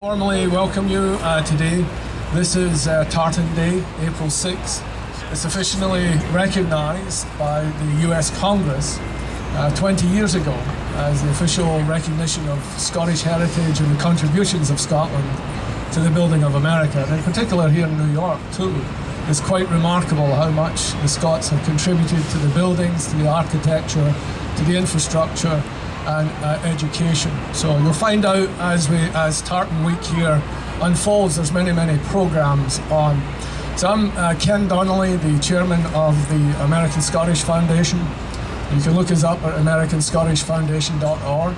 Formally welcome you today. This is Tartan Day, April 6th. It's officially recognized by the US Congress 20 years ago as the official recognition of Scottish heritage and the contributions of Scotland to the building of America, and in particular here in New York too. It's quite remarkable how much the Scots have contributed to the buildings, to the architecture, to the infrastructure and education. So you'll find out as Tartan Week here unfolds, there's many programs on. So I'm Ken Donnelly, the chairman of the American Scottish Foundation. You can look us up at americanscottishfoundation.org.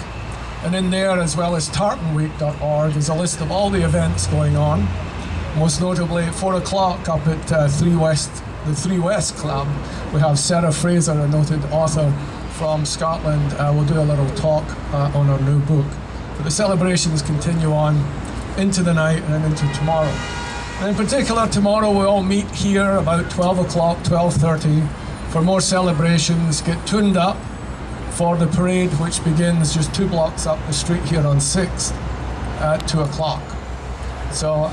And in there, as well as tartanweek.org, is a list of all the events going on. Most notably at 4 o'clock up at the 3 West Club, we have Sarah Fraser, a noted author from Scotland. We'll do a little talk on our new book. But the celebrations continue on into the night and into tomorrow. And in particular, tomorrow we all meet here about 12 o'clock, 12:30 for more celebrations, get tuned up for the parade, which begins just 2 blocks up the street here on 6th at 2 o'clock. So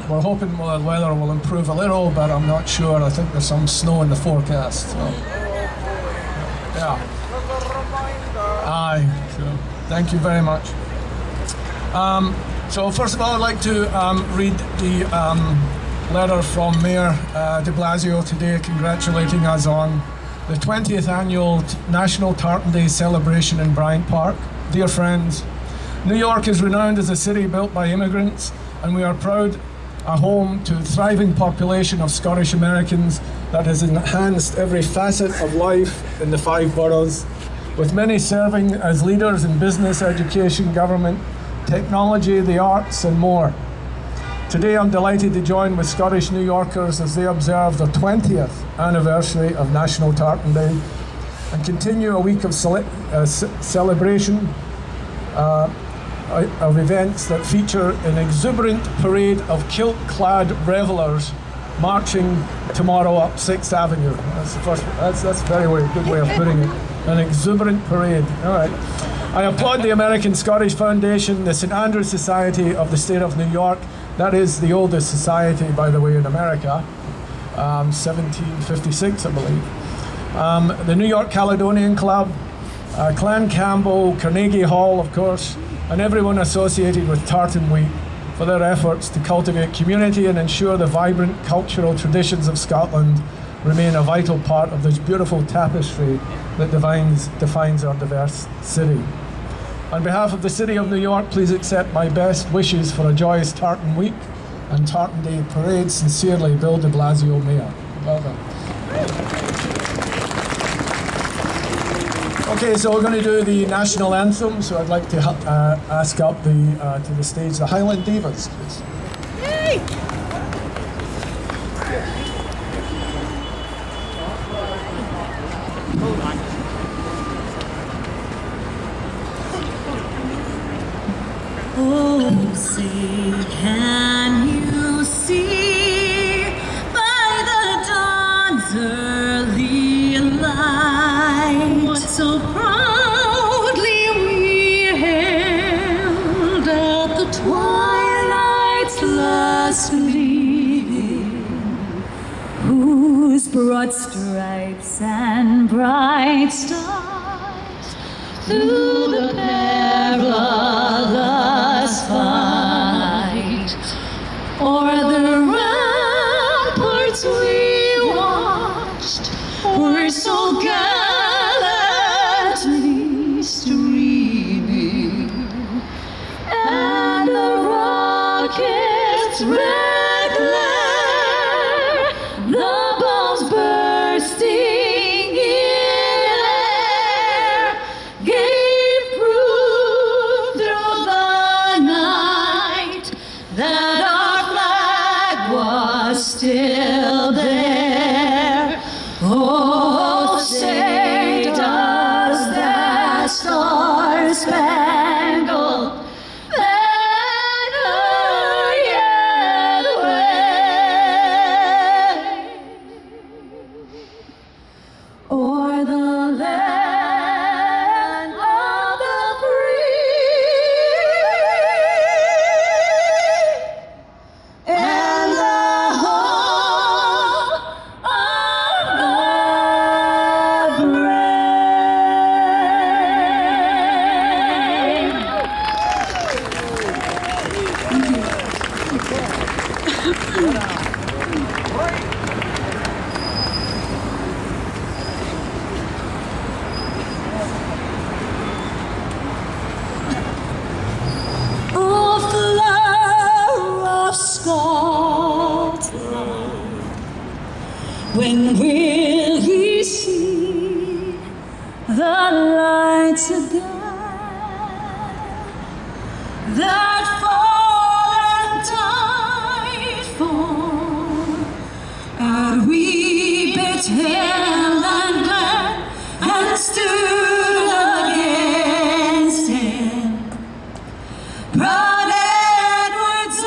we're hoping the weather will improve a little, but I'm not sure. I think there's some snow in the forecast. So, yeah. Aye, so thank you very much. So first of all, I'd like to read the letter from Mayor de Blasio today, congratulating us on the 20th annual National Tartan Day celebration in Bryant Park. Dear friends, New York is renowned as a city built by immigrants, and we are proud a home to a thriving population of Scottish Americans that has enhanced every facet of life in the 5 boroughs, with many serving as leaders in business, education, government, technology, the arts, and more. Today I'm delighted to join with Scottish New Yorkers as they observe the 20th anniversary of National Tartan Day and continue a week of celebration of events that feature an exuberant parade of kilt-clad revelers marching tomorrow up 6th Avenue. That's the first. That's a very good way of putting it. An exuberant parade. All right. I applaud the American Scottish Foundation, the St. Andrews Society of the State of New York. That is the oldest society, by the way, in America. 1756, I believe. The New York Caledonian Club, Clan Campbell, Carnegie Hall, of course, and everyone associated with Tartan Week for their efforts to cultivate community and ensure the vibrant cultural traditions of Scotland remain a vital part of this beautiful tapestry that defines our diverse city. On behalf of the City of New York, please accept my best wishes for a joyous Tartan Week and Tartan Day parade. Sincerely, Bill de Blasio, Mayor. Well done. Okay, so we're going to do the national anthem. So I'd like to ask up to the stage the Highland Divas, please. Yay! Oh, say, can you see by the dawn's early light what so proudly we hailed at the twilight's last gleaming, whose broad stripes and bright stars through the perilous fight o'er the ramparts we watched were so gallantly streaming, and the rocket's red glare, the bombs bursting in air, gave proof through the night that our flag was still there. Oh, say does that star-spangled banner yet wave o'er the land of the free? Oh, flower of Scotland, when will ye see the lights again that fall and died for at wee bit hill and glen and stood against him? Brought Edward's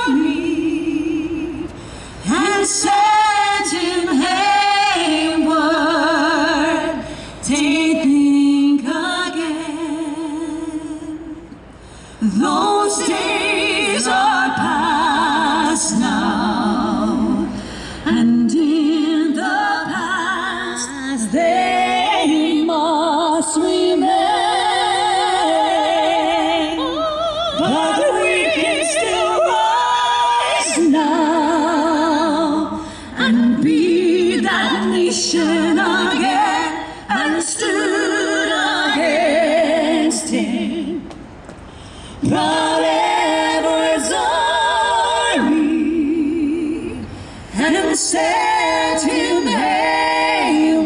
army and sent him heimward. They think again, those days are past now, and in the past they must remain. But we can still rise now and be that nation again and stood against him. Brought Edward's army and sent him heimward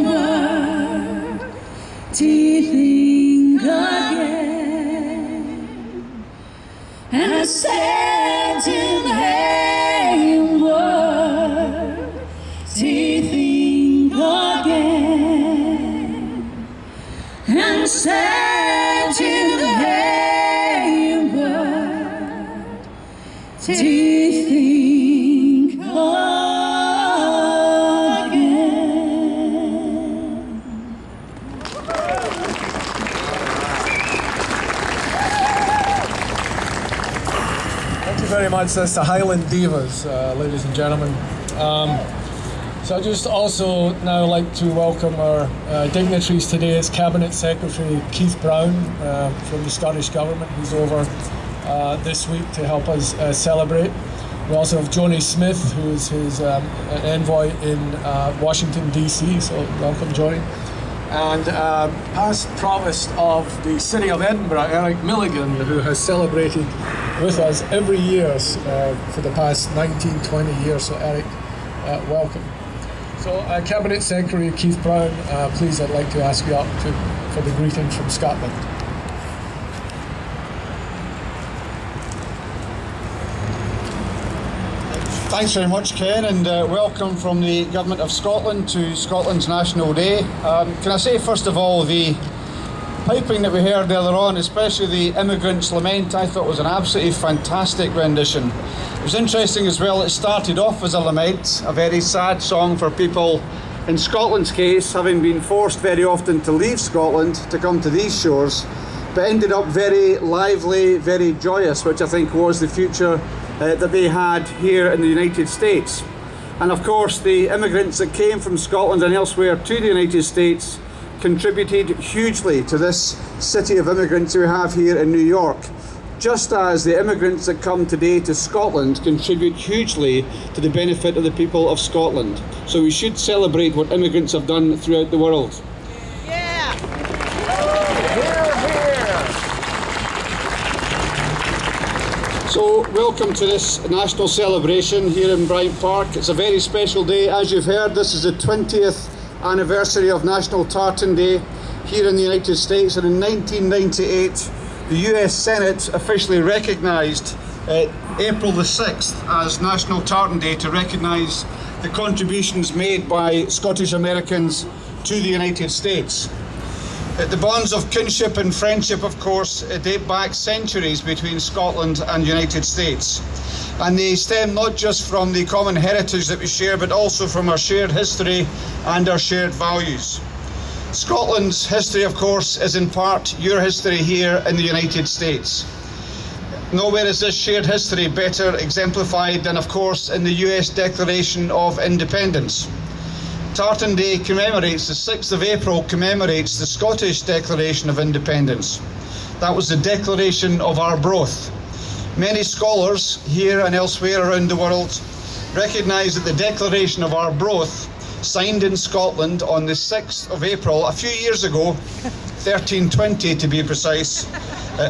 to think again, and sent him heimward to think again, and sent him heimward to think again. Thank you very much. That's the Highland Divas, ladies and gentlemen. So I'd just also now like to welcome our dignitaries today. It's Cabinet Secretary Keith Brown from the Scottish Government, who's over this week to help us celebrate. We also have Joni Smith, who is his envoy in Washington, D.C., so welcome, Joni. And past Provost of the City of Edinburgh, Eric Milligan, who has celebrated with us every year for the past 19, 20 years. So Eric, welcome. So Cabinet Secretary Keith Brown, please, I'd like to ask you up for the greeting from Scotland. Thanks very much, Ken, and welcome from the Government of Scotland to Scotland's National Day. Can I say, first of all, the piping that we heard earlier on, especially the Immigrants' Lament, I thought was an absolutely fantastic rendition. It was interesting as well, it started off as a lament, a very sad song for people, in Scotland's case, having been forced very often to leave Scotland to come to these shores, but ended up very lively, very joyous, which I think was the future that they had here in the United States. And of course, the immigrants that came from Scotland and elsewhere to the United States contributed hugely to this city of immigrants we have here in New York, just as the immigrants that come today to Scotland contribute hugely to the benefit of the people of Scotland. So we should celebrate what immigrants have done throughout the world. Yeah! So welcome to this national celebration here in Bryant Park. It's a very special day. As you've heard, this is the 20th anniversary of National Tartan Day here in the United States, and in 1998 the US Senate officially recognised April the 6th as National Tartan Day to recognise the contributions made by Scottish Americans to the United States. The bonds of kinship and friendship, of course, date back centuries between Scotland and the United States. And they stem not just from the common heritage that we share, but also from our shared history and our shared values. Scotland's history, of course, is in part your history here in the United States. Nowhere is this shared history better exemplified than, of course, in the US Declaration of Independence. Tartan Day commemorates, the 6th of April commemorates the Scottish Declaration of Independence. That was the Declaration of Arbroath. Many scholars here and elsewhere around the world recognise that the Declaration of Arbroath, signed in Scotland on the 6th of April, a few years ago, 1320 to be precise,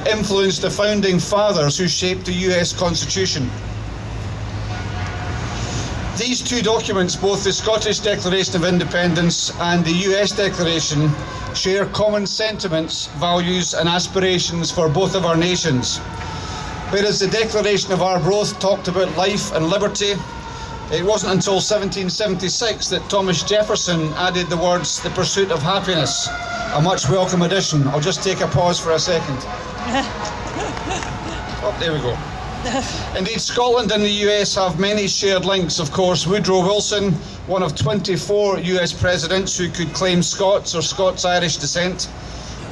influenced the founding fathers who shaped the US Constitution. These two documents, both the Scottish Declaration of Independence and the US Declaration, share common sentiments, values and aspirations for both of our nations. Whereas the Declaration of Arbroath talked about life and liberty, it wasn't until 1776 that Thomas Jefferson added the words, the pursuit of happiness, a much welcome addition. I'll just take a pause for a second. Oh, there we go. Indeed, Scotland and the US have many shared links, of course. Woodrow Wilson, one of 24 US presidents who could claim Scots or Scots-Irish descent,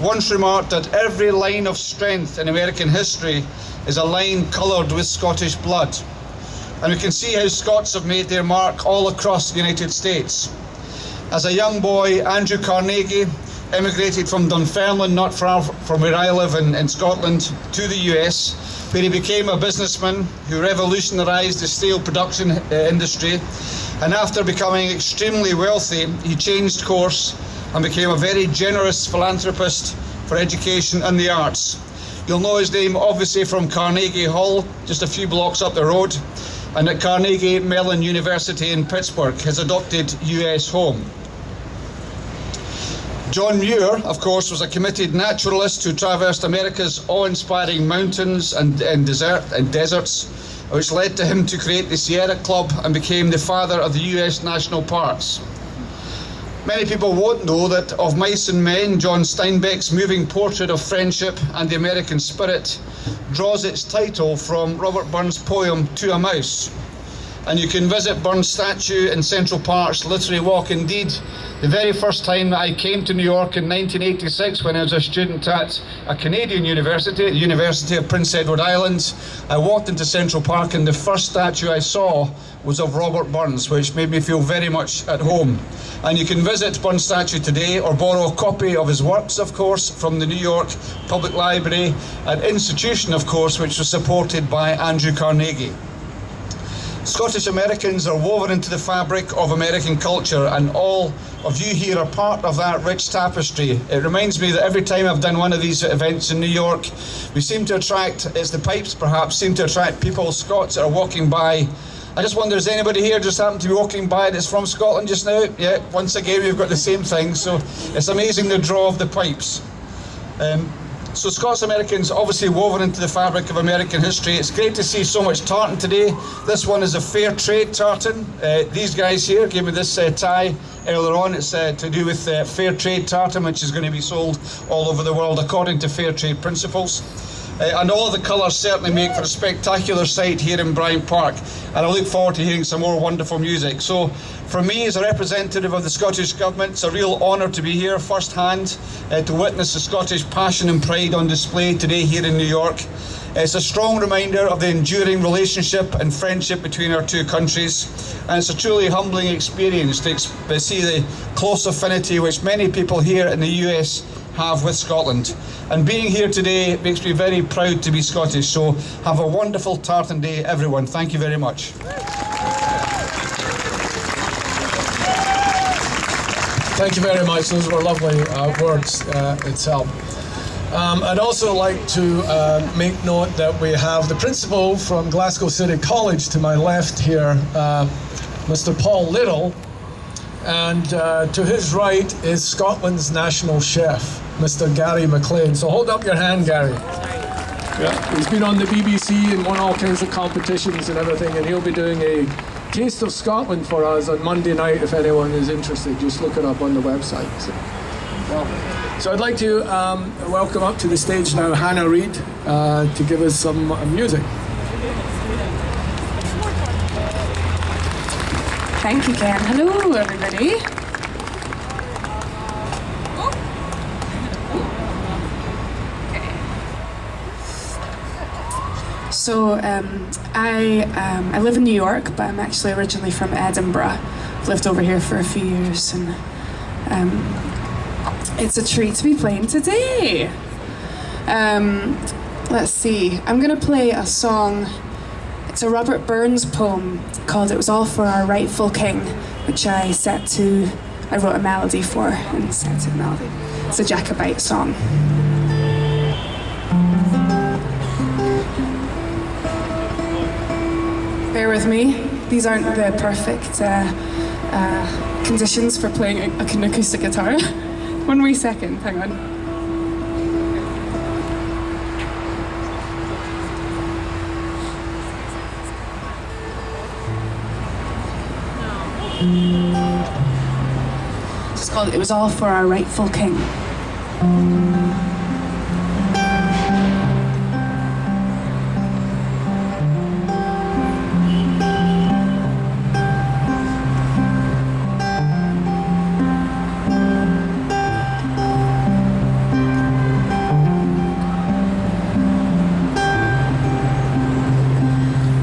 once remarked that every line of strength in American history is a line coloured with Scottish blood. And we can see how Scots have made their mark all across the United States. As a young boy, Andrew Carnegie emigrated from Dunfermline, not far from where I live in Scotland, to the US, where he became a businessman who revolutionised the steel production industry. And after becoming extremely wealthy, he changed course and became a very generous philanthropist for education and the arts. You'll know his name obviously from Carnegie Hall, just a few blocks up the road, and at Carnegie Mellon University in Pittsburgh, his adopted US home. John Muir, of course, was a committed naturalist who traversed America's awe-inspiring mountains and deserts, which led to him to create the Sierra Club and became the father of the US national parks. Many people won't know that Of Mice and Men, John Steinbeck's moving portrait of friendship and the American spirit, draws its title from Robert Burns' poem To a Mouse. And you can visit Burns' statue in Central Park's Literary Walk. Indeed, the very first time that I came to New York in 1986 when I was a student at a Canadian university, the University of Prince Edward Island, I walked into Central Park and the first statue I saw was of Robert Burns, which made me feel very much at home. And you can visit Burns' statue today or borrow a copy of his works, of course, from the New York Public Library, an institution, of course, which was supported by Andrew Carnegie. Scottish Americans are woven into the fabric of American culture, and all of you here are part of that rich tapestry. It reminds me that every time I've done one of these events in New York, we seem to attract, it's the pipes perhaps, seem to attract people, Scots, that are walking by. I just wonder, is anybody here just happen to be walking by that's from Scotland just now? Yeah, once again we've got the same thing, so it's amazing the draw of the pipes. So Scots Americans obviously woven into the fabric of American history. It's great to see so much tartan today. This one is a fair trade tartan. These guys here gave me this tie earlier on. It's to do with fair trade tartan, which is going to be sold all over the world according to fair trade principles. And all of the colours certainly make for a spectacular sight here in Bryant Park, and I look forward to hearing some more wonderful music. So for me, as a representative of the Scottish Government, it's a real honour to be here first-hand to witness the Scottish passion and pride on display today here in New York. It's a strong reminder of the enduring relationship and friendship between our two countries, and it's a truly humbling experience to see the close affinity which many people here in the US have with Scotland. And being here today makes me very proud to be Scottish, so have a wonderful Tartan Day, everyone. Thank you very much. Thank you very much. Those were lovely words itself. I'd also like to make note that we have the principal from Glasgow City College to my left here, Mr. Paul Little, and to his right is Scotland's national chef, Mr. Gary McLean. So hold up your hand, Gary. Yeah, he's been on the BBC and won all kinds of competitions and everything, and he'll be doing a Taste of Scotland for us on Monday night. If anyone is interested, just look it up on the website. So I'd like to welcome up to the stage now Hannah Reid to give us some music. Thank you, Ken. Hello, everybody. So I live in New York, but I'm actually originally from Edinburgh. I've lived over here for a few years, and it's a treat to be playing today. Let's see. I'm going to play a song. It's a Robert Burns poem called "It Was All for Our Rightful King," which I wrote a melody for and set to the melody. It's a Jacobite song. Bear with me. These aren't the perfect conditions for playing an acoustic guitar. 1 wee second, hang on. It's called "It Was All for Our Rightful King."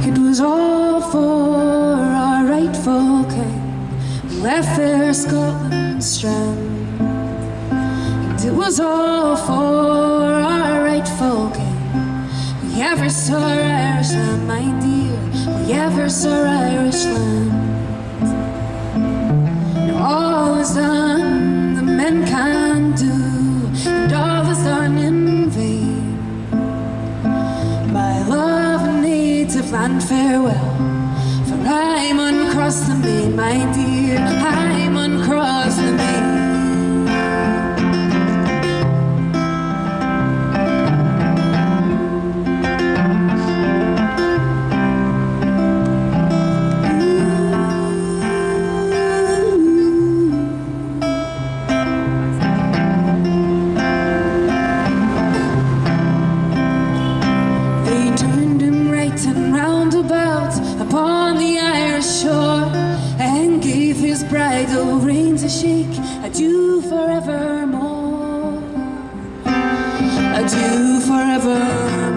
It was all for our rightful king, who left fair Scotland's strand. And it was all for our rightful king. We ever saw Irish land, my dear, we ever saw Irish land. Now all is done that men can do, and all is done in vain. My love and native land, farewell, for I mun cross the main, my dear, I mun cross the main. Upon the Irish shore, and gave his bridal reins a shake. Adieu forevermore, adieu forevermore.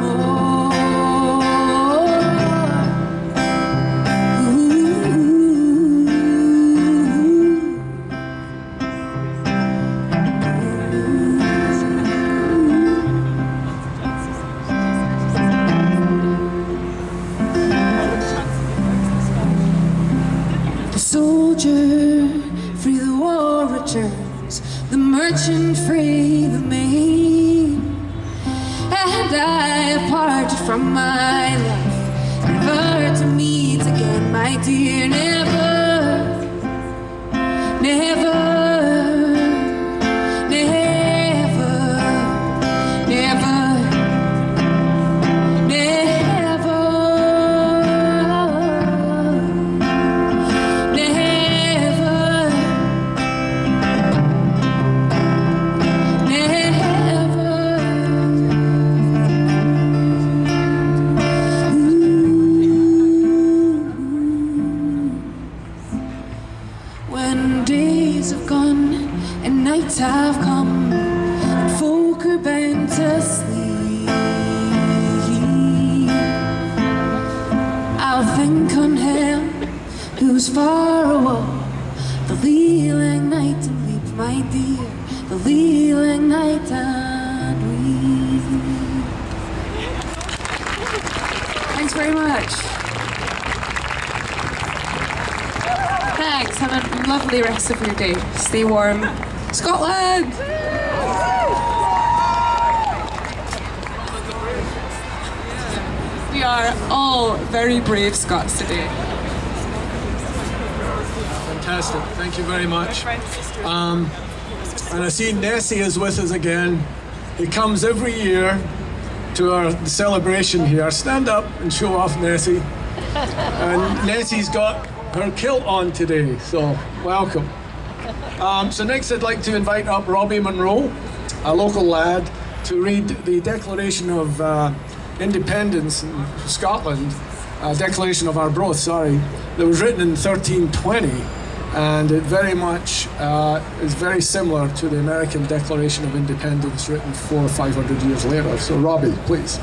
The soldier free, the war returns, the merchant free, the main. And I have parted from my life, never to meet again, my dear, never, never, never, never, never. When days have gone and nights have come, and folk are bound to sleep, I'll think on him who's far away, the lealing night, and weep, my dear, the lealing night and weep. Thanks very much. Thanks, have a lovely rest of your day. Stay warm. Scotland! We are all very brave Scots today. Fantastic, thank you very much. And I see Nessie is with us again. He comes every year to our celebration here. Stand up and show off, Nessie. And Nessie's got her kilt on today, so welcome. So next I'd like to invite up Robbie Monroe, a local lad, to read the Declaration of Independence in Scotland, Declaration of Arbroath, sorry, that was written in 1320, and it very much is very similar to the American Declaration of Independence written 400 or 500 years later. So Robbie, please.